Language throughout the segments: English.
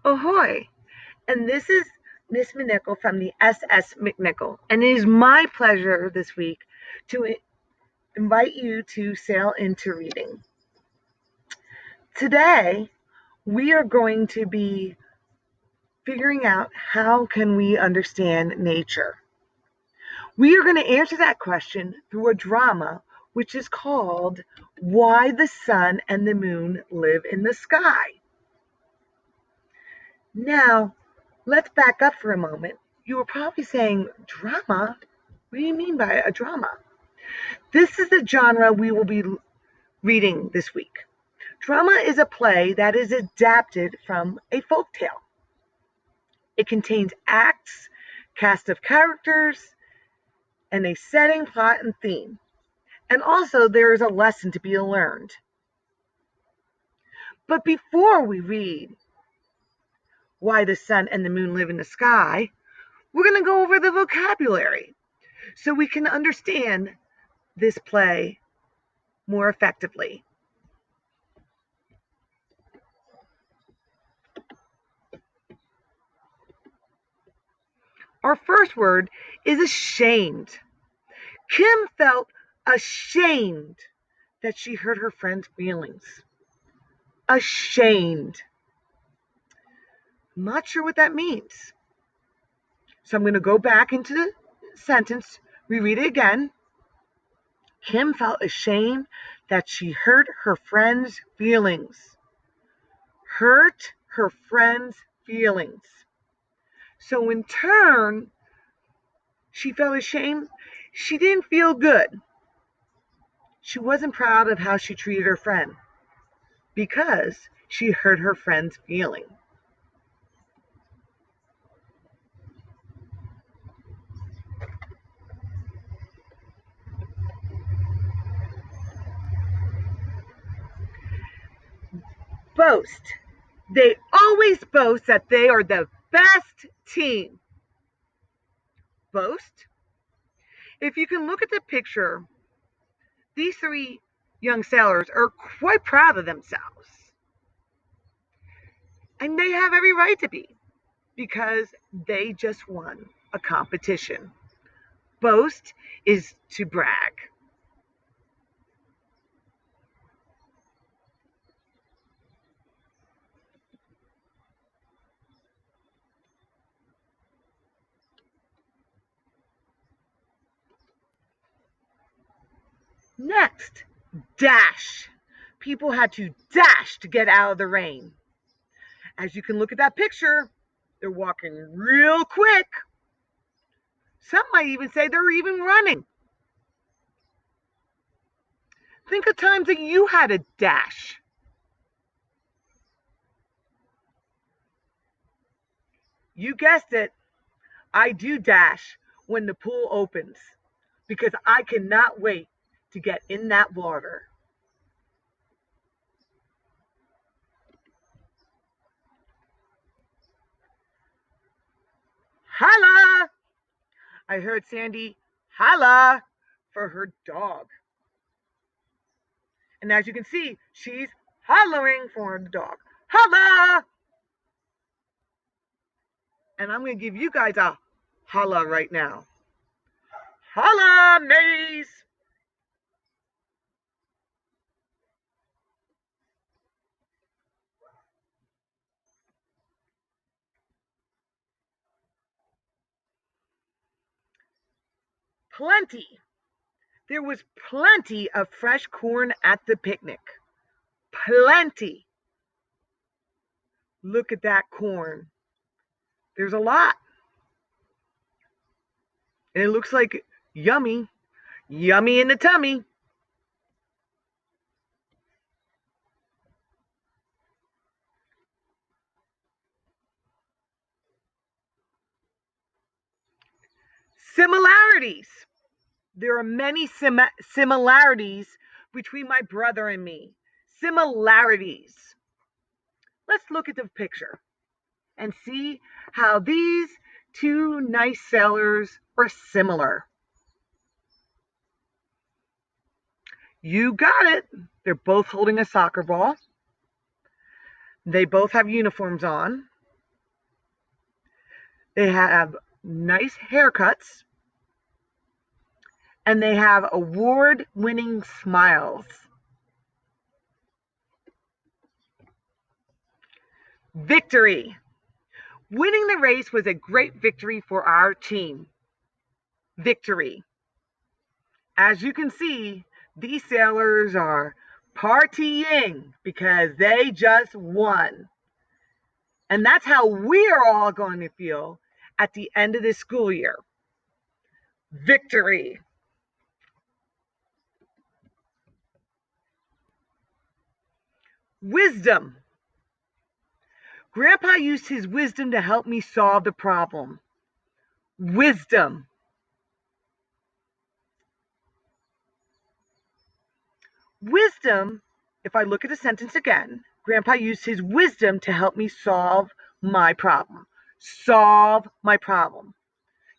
Ahoy! And this is Miss McNichol from the SS McNichol. And it is my pleasure this week to invite you to sail into reading. Today, we are going to be figuring out how can we understand nature. We are going to answer that question through a drama which is called Why the Sun and the Moon Live in the Sky. Now, let's back up for a moment. You were probably saying, drama? What do you mean by a drama? This is the genre we will be reading this week. Drama is a play that is adapted from a folk tale. It contains acts, cast of characters, and a setting, plot, and theme. And also, there is a lesson to be learned. But before we read Why the Sun and the Moon Live in the Sky, we're going to go over the vocabulary so we can understand this play more effectively. Our first word is ashamed. Kim felt ashamed that she hurt her friend's feelings. Ashamed. I'm not sure what that means. So I'm going to go back into the sentence, reread it again. Kim felt ashamed that she hurt her friend's feelings. Hurt her friend's feelings. So in turn, she felt ashamed. She didn't feel good. She wasn't proud of how she treated her friend because she hurt her friend's feeling. Boast. They always boast that they are the best team. Boast? If you can look at the picture, these three young sailors are quite proud of themselves. And they have every right to be because they just won a competition. Boast is to brag. Next, dash. People had to dash to get out of the rain. As you can look at that picture, they're walking real quick. Some might even say they're even running. Think of times that you had a dash. You guessed it. I do dash when the pool opens because I cannot wait to get in that water. Holla! I heard Sandy holla for her dog. And as you can see, she's hollering for the dog. Holla! And I'm going to give you guys a holla right now. Holla, mateys! Plenty. There was plenty of fresh corn at the picnic. Plenty. Look at that corn. There's a lot. And it looks like yummy. Yummy in the tummy. Similarities. There are many similarities between my brother and me. Similarities. Let's look at the picture and see how these two nice sailors are similar. You got it. They're both holding a soccer ball. They both have uniforms on. They have nice haircuts, and they have award-winning smiles. Victory. Winning the race was a great victory for our team. Victory. As you can see, these sailors are partying because they just won. And that's how we are all going to feel at the end of this school year. Victory. Wisdom. Grandpa used his wisdom to help me solve the problem. Wisdom. Wisdom, if I look at the sentence again, Grandpa used his wisdom to help me solve my problem. Solve my problem.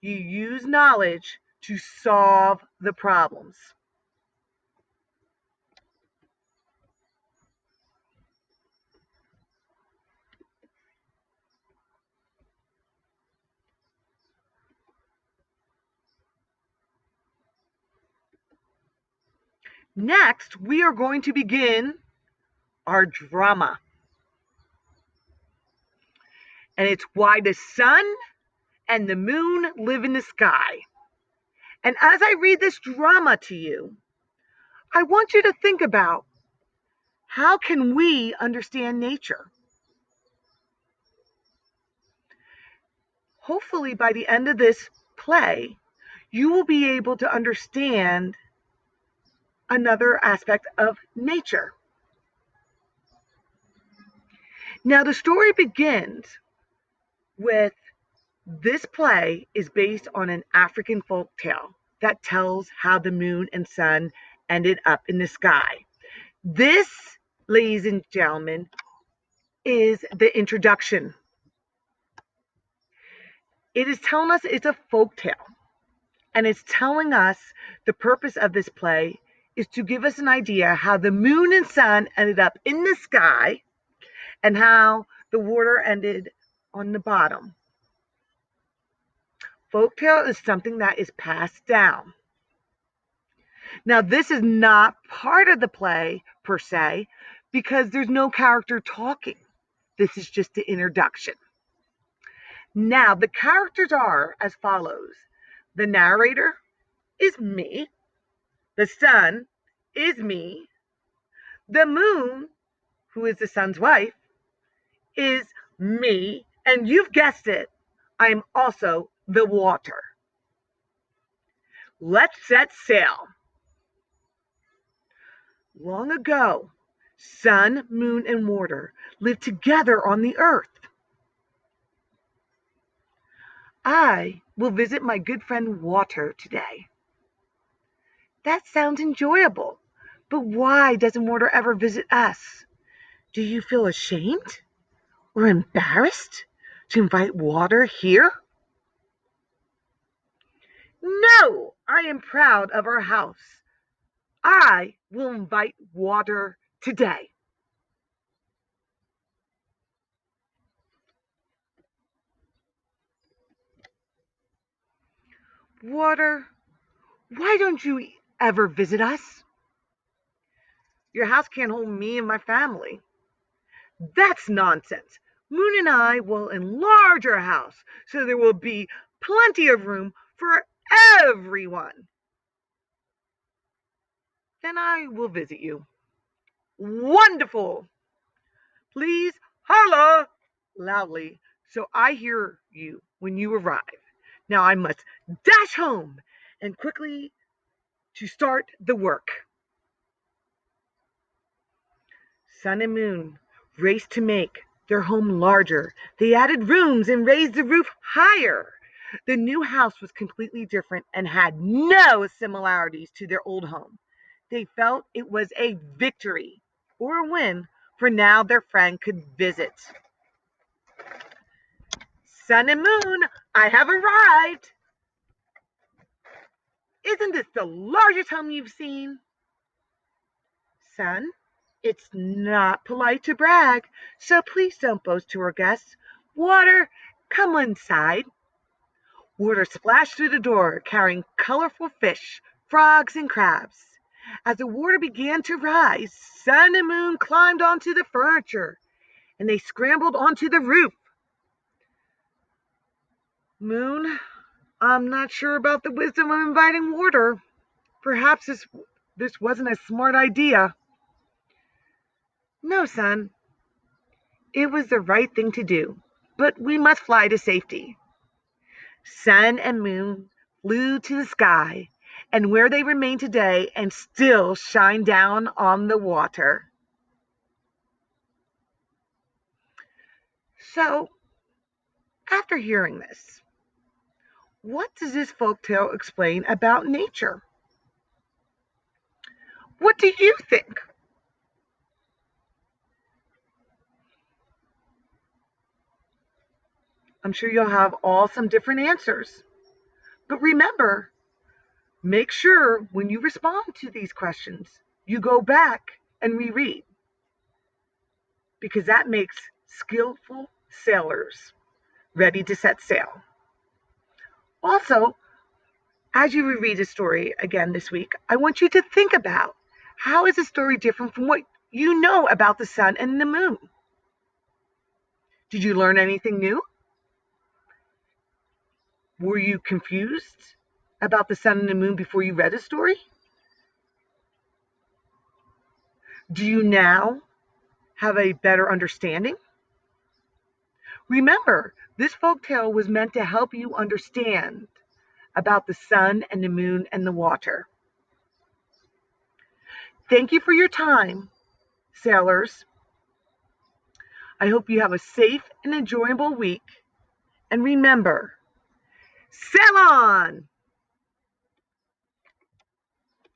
You use knowledge to solve the problems. Next, we are going to begin our drama. And it's why the sun and the moon live in the sky. And as I read this drama to you, I want you to think about how can we understand nature? Hopefully by the end of this play, you will be able to understand another aspect of nature. Now the story begins with this play is based on an African folk tale that tells how the moon and sun ended up in the sky. This, ladies and gentlemen, is the introduction. It is telling us it's a folk tale, and it's telling us the purpose of this play is to give us an idea how the moon and sun ended up in the sky and how the water ended on the bottom. Folktale is something that is passed down. Now, this is not part of the play per se because there's no character talking. This is just the introduction. Now, the characters are as follows. The narrator is me. The sun is me. The moon, who is the sun's wife, is me. And you've guessed it, I'm also the water. Let's set sail. Long ago, sun, moon, and water lived together on the earth. I will visit my good friend Water today. That sounds enjoyable, but why doesn't Water ever visit us? Do you feel ashamed or embarrassed to invite Water here? No, I am proud of our house. I will invite Water today. Water, why don't you ever visit us? Your house can't hold me and my family. That's nonsense. Moon and I will enlarge our house so there will be plenty of room for everyone. Then I will visit you. Wonderful! Please holla loudly so I hear you when you arrive. Now I must dash home and quickly to start the work. Sun and moon raced to make their home larger. They added rooms and raised the roof higher. The new house was completely different and had no similarities to their old home. They felt it was a victory or a win, for now their friend could visit. Sun and moon, I have arrived. Isn't this the largest home you've seen? Sun, it's not polite to brag, so please don't boast to our guests. Water, come inside. Water splashed through the door, carrying colorful fish, frogs, and crabs. As the water began to rise, Sun and Moon climbed onto the furniture, and they scrambled onto the roof. Moon, I'm not sure about the wisdom of inviting water. Perhaps this wasn't a smart idea. No, Sun, it was the right thing to do, but we must fly to safety. Sun and Moon flew to the sky, and where they remain today and still shine down on the water. So, after hearing this, what does this folktale explain about nature? What do you think? I'm sure you'll have all some different answers. But remember, make sure when you respond to these questions, you go back and reread, because that makes skillful sailors ready to set sail. Also, as you reread a story again this week, I want you to think about, how is the story different from what you know about the sun and the moon? Did you learn anything new? Were you confused about the sun and the moon before you read a story? Do you now have a better understanding? Remember, this folk tale was meant to help you understand about the sun and the moon and the water. Thank you for your time, sailors. I hope you have a safe and enjoyable week. And remember, sail on!